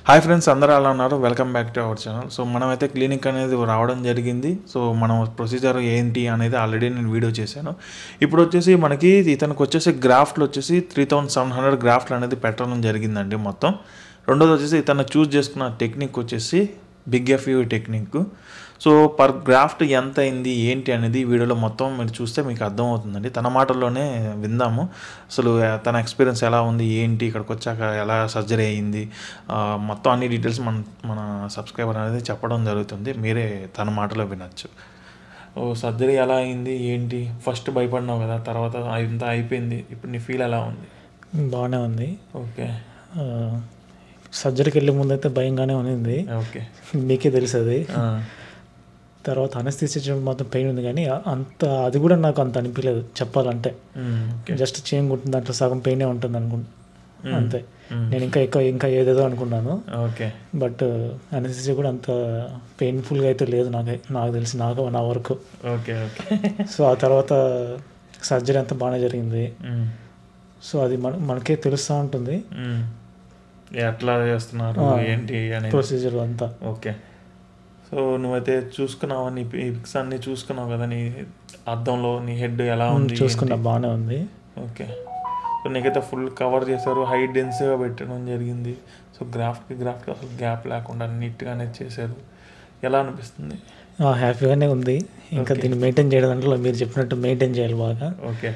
Hi friends, అందరూ ఎలా ఉన్నారు? Welcome back to our channel. So మనమైతే క్లినిక్ అనేది రావడం జరిగింది. సో మనం ప్రొసీజర్ ఏంటి అనేది ఆల్రెడీ నేను వీడియో చేశాను. ఇప్పుడు వచ్చేసి మనకి ఇతనికి వచ్చేసి గ్రాఫ్ట్లు వచ్చేసి 3700 గ్రాఫ్ట్లు అనేది పెట్టడం జరిగిందండి మొత్తం. రెండోది వచ్చేసి ఇతను చూస్ చేసుకున్న టెక్నిక్ వచ్చేసి big FUE technique. So per graft ఎంత అయింది ఏంటి అనేది వీడియోలో మొత్తం మీరు చూస్తే మీకు అర్థమవుతుందండి. తన మాటల్లోనే విందాము. అసలు తన ఎక్స్పీరియన్స్ ఎలా ఉంది, ఏంటి, ఇక్కడికి వచ్చాక ఎలా సర్జరీ అయ్యింది, మొత్తం అన్ని డీటెయిల్స్ మన సబ్స్క్రైబర్ అనేది చెప్పడం జరుగుతుంది. మీరే తన మాటలో వినొచ్చు. సర్జరీ ఎలా అయింది ఏంటి, ఫస్ట్ భయపడినావు కదా, తర్వాత ఇంత అయిపోయింది, ఇప్పుడు నీ ఫీల్ ఎలా ఉంది? బాగానే ఉంది. ఓకే. సర్జరీకి వెళ్ళే ముందు అయితే భయంగానే ఉంది. ఓకే, మీకే తెలుసు అది. తర్వాత అనస్థీసియా మాత్రం పెయిన్ ఉంది, కానీ అది కూడా నాకు అంత అనిపించలేదు చెప్పాలంటే. జస్ట్ చేంజ్ ఉంటుంది, దాంట్లో సగం పెయినే ఉంటుంది అనుకుంటా, అంతే. నేను ఇంకా ఏదేదో అనుకున్నాను. ఓకే. బట్ అనస్థీసియా కూడా అంత పెయిన్ఫుల్గా అయితే లేదు నాకు తెలిసి, నా వరకు. ఓకే. ఓకే. సో ఆ తర్వాత సర్జరీ అంతా బాగానే జరిగింది. సో అది మనకే తెలుస్తూ ఉంటుంది ఎట్లా చేస్తున్నారు ఏంటి అనేది, ప్రొసీజర్ అంతా. ఓకే. సో నువ్వైతే చూసుకున్నావు, నీ పిక్స్ అన్నీ చూసుకున్నావు కదా, నీ అద్దంలో నీ హెడ్ ఎలా ఉంది? చూసుకున్నా, బాగానే ఉంది. ఓకే. సో నీకైతే ఫుల్ కవర్ చేశారు, హై డెన్స్గా పెట్టడం జరిగింది. సో గ్రాఫ్ట్కి అసలు గ్యాప్ లేకుండా నీట్గానే చేశారు. ఎలా అనిపిస్తుంది? హ్యాపీగానే ఉంది. ఇంకా దీన్ని మెయింటైన్ చేయడం దాంట్లో మీరు చెప్పినట్టు మెయింటైన్ చేయాలి బాగా. ఓకే.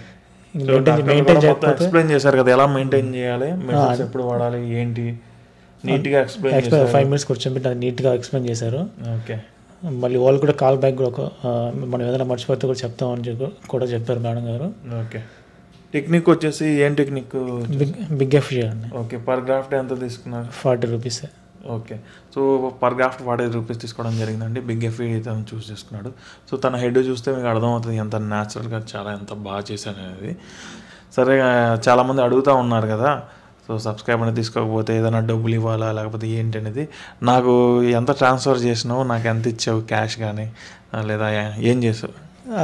మెయింటైన్ ఎక్స్ప్లెయిన్ చేశారు కదా ఎలా మెయింటైన్ చేయాలి, మెడిసిన్స్ ఎప్పుడు వాడాలి ఏంటి, నీట్గా ఎక్స్ప్లెయిన్ 5 minutes కూర్చోబెట్టి అది నీట్గా ఎక్స్ప్లెయిన్ చేశారు. ఓకే. మళ్ళీ వాళ్ళు కూడా కాల్ బ్యాక్ కూడా మనం ఏదైనా మర్చిపోతే కూడా చెప్తామని కూడా చెప్పారు మేడం గారు. ఓకే. టెక్నిక్ వచ్చేసి ఏం టెక్నిక్? బిగ్ ఎఫ్ చేయండి. ఓకే. పర్ గ్రాఫ్ట్ ఎంత తీసుకున్నారు? 40 rupees. Okay. So per graft 40 rupees తీసుకోవడం జరిగిందండి. బిగ్ ఎఫ్ తను చూస్ చేసుకున్నాడు. సో తన హెడ్ చూస్తే మీకు అర్థమవుతుంది ఎంత న్యాచురల్గా, ఎంత బాగా చేశాను అనేది. సరే, చాలామంది అడుగుతూ ఉన్నారు కదా, సో సబ్స్క్రైబర్ని తీసుకోకపోతే ఏదైనా డబ్బులు ఇవ్వాలా లేకపోతే ఏంటి అనేది. నాకు ఎంత ట్రాన్స్ఫర్ చేసినావు, నాకు ఎంత ఇచ్చావు, క్యాష్ కానీ లేదా ఏం చేసావు?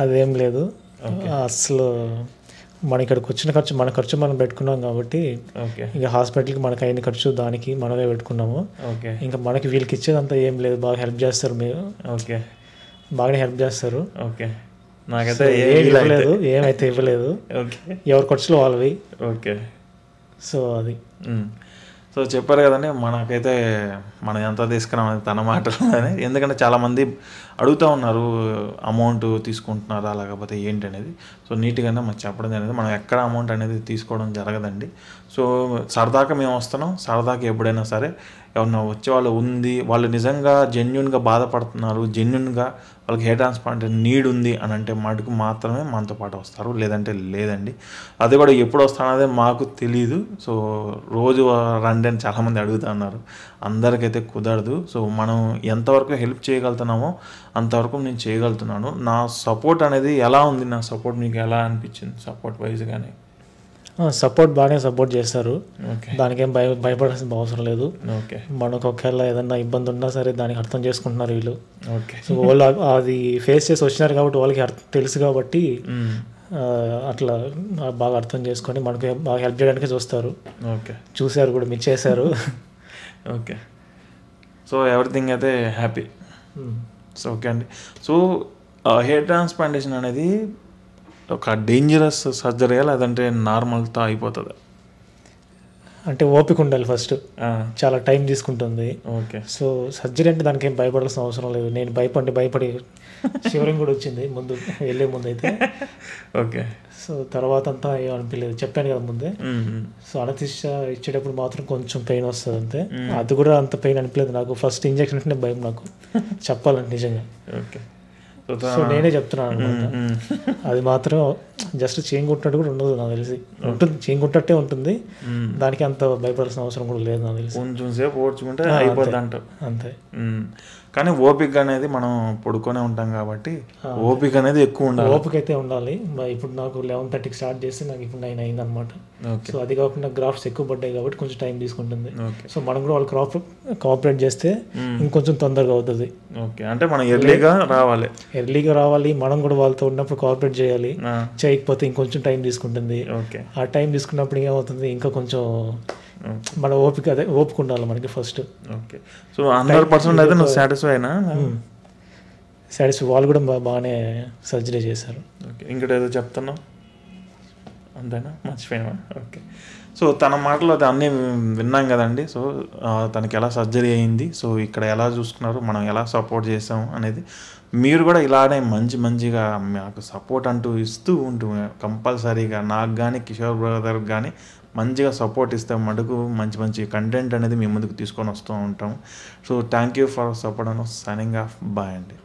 అదేం లేదు అసలు. మన ఇక్కడికి వచ్చిన ఖర్చు మనం పెట్టుకున్నాం కాబట్టి, ఇంకా హాస్పిటల్కి మనకు అయిన ఖర్చు దానికి మనమే పెట్టుకున్నాము. ఓకే. ఇంకా మనకి వీళ్ళకి ఇచ్చేదంతా ఏం లేదు, బాగా హెల్ప్ చేస్తారు మీరు. ఓకే. బాగానే హెల్ప్ చేస్తారు. ఓకే. నాకైతే ఏమైతే ఇవ్వలేదు. ఓకే. ఎవరి ఖర్చులు వాళ్ళవి. ఓకే. సో అది. సో చెప్పారు కదండి, మనకైతే మనం ఎంత తీసుకున్నాం తన మాటలోనే. ఎందుకంటే చాలామంది అడుగుతూ ఉన్నారు అమౌంట్ తీసుకుంటున్నారా లేకపోతే ఏంటి అనేది. సో నీట్గానే మాకు చెప్పడం జరిగింది. మనం ఎక్కడ అమౌంట్ అనేది తీసుకోవడం జరగదండి. సో సరదాగా మేము వస్తున్నాం, సరదాగా ఎప్పుడైనా సరే ఎవరన్నా వచ్చే వాళ్ళు ఉంది, వాళ్ళు నిజంగా జెన్యున్గా బాధపడుతున్నారు, జెన్యున్గా వాళ్ళకి హెయిర్ ట్రాన్స్ప్లాంట్ నీడ్ ఉంది అని అంటే మటుకు మాత్రమే మనతో పాటు వస్తారు, లేదంటే లేదండి. అది కూడా ఎప్పుడు వస్తానదే మాకు తెలియదు. సో రోజు రండి అని చాలామంది అడుగుతూ ఉన్నారు. అందరికైతే కుదరదు. సో మనం ఎంతవరకు హెల్ప్ చేయగలుగుతున్నామో అంతవరకు నేను చేయగలుగుతున్నాను. నా సపోర్ట్ అనేది ఎలా ఉంది, నా సపోర్ట్ మీకు ఎలా అనిపించింది? సపోర్ట్ వైజ్ కానీ సపోర్ట్ బాగానే సపోర్ట్ చేస్తారు. దానికేం భయపడాల్సిన అవసరం లేదు. మనకు ఒకవేళ ఏదన్నా ఇబ్బంది ఉన్నా సరే దానికి అర్థం చేసుకుంటున్నారు వీళ్ళు. సో వాళ్ళు అది ఫేస్ చేసి వచ్చినారు కాబట్టి వాళ్ళకి తెలుసు కాబట్టి అట్లా బాగా అర్థం చేసుకొని మనకి బాగా హెల్ప్ చేయడానికి చూస్తారు. చూశారు కూడా, మీరు చేశారు. ఓకే. సో ఎవ్రీథింగ్ అయితే హ్యాపీ. సో ఓకే అండి. సో హెయిర్ ట్రాన్స్ప్లాంటేషన్ అనేది ఒక డేంజరస్ సర్జరీయా లేదంటే నార్మల్తో అయిపోతుందా? అంటే ఓపిక ఉండాలి ఫస్ట్, చాలా టైం తీసుకుంటుంది. ఓకే. సో సర్జరీ అంటే దానికి ఏం భయపడాల్సిన అవసరం లేదు. నేను భయపడి శివరింగ్ కూడా వచ్చింది ముందు వెళ్ళే ముందు అయితే. ఓకే. సో తర్వాత అంతా ఏం అనిపించలేదు, చెప్పాను కదా ముందే. సో అనస్థీసియా ఇచ్చేటప్పుడు మాత్రం కొంచెం పెయిన్ వస్తుంది అంతే. అది కూడా అంత పెయిన్ అనిపించలేదు నాకు. ఫస్ట్ ఇంజెక్షన్ అంటే భయం నాకు, చెప్పాలంటే నిజంగా. ఓకే. సో నేనే చెప్తున్నాను అనమాట. అది మాత్రం జస్ట్ చేంజ్ కొట్టినట్టు కూడా ఉండదు నాకు తెలిసి. ఉంటుంది, చేంజ్ కొట్టినట్టే ఉంటుంది. దానికి అంత భయపడాల్సిన అవసరం కూడా లేదు నాకు తెలిసి. కొంచెం సేపు ఓడ్చుకుంటే అయిపోద్ది అంట, అంతే. కానీ ఓపిక అనేది మనం పడుకొనే ఉంటాం కాబట్టి ఓపిక అనేది ఎక్కువ ఉండాలి. ఓపిక అయితే ఉండాలి. ఇప్పుడు నాకు 11:30కి స్టార్ట్ చేస్తే నాకు ఇప్పుడు 9 అయింది అనమాట. సో అది కాకుండా గ్రాఫ్ట్స్ ఎక్కువ పడ్డాయి కాబట్టి కొంచెం టైం తీసుకుంటుంది. సో మనం కూడా వాళ్ళు కోఆపరేట్ చేస్తే ఇంకొంచెం తొందరగా అవుతుంది. ఓకే. అంటే మనం ఎర్లీగా రావాలి, మనం కూడా వాళ్ళతో ఉన్నప్పుడు కోఆపరేట్ చేయాలి. చేయకపోతే ఇంకొంచెం టైం తీసుకుంటుంది. ఆ టైం తీసుకున్నప్పుడు ఏమవుతుంది, ఇంకా కొంచెం మన ఓపిక ఉండాలి మనకి ఫస్ట్. ఓకే. సో 100% అయితే నువ్వు సాటిస్ఫై అయినా? సాటిస్ఫై. వాళ్ళు కూడా బాగానే సర్జరీ చేశారు. ఓకే. ఇంకటి ఏదో చెప్తున్నావు అంతేనా, మర్చిపోయావా? ఓకే. సో తన మాటలు అది అన్నీ విన్నాం కదండి. సో తనకి ఎలా సర్జరీ అయింది, సో ఇక్కడ ఎలా చూసుకున్నారు, మనం ఎలా సపోర్ట్ చేసాము అనేది మీరు కూడా ఇలానే మంచిగా మాకు సపోర్ట్ అంటూ ఇస్తూ ఉంటూ కంపల్సరీగా నాకు కానీ కిషోర్ బ్రదర్కి కానీ మంచిగా సపోర్ట్ ఇస్తే మటుకు మంచి కంటెంట్ అనేది మీ ముందుకు తీసుకొని వస్తూ ఉంటాం. So thank you for support and signing off. Bye అండి.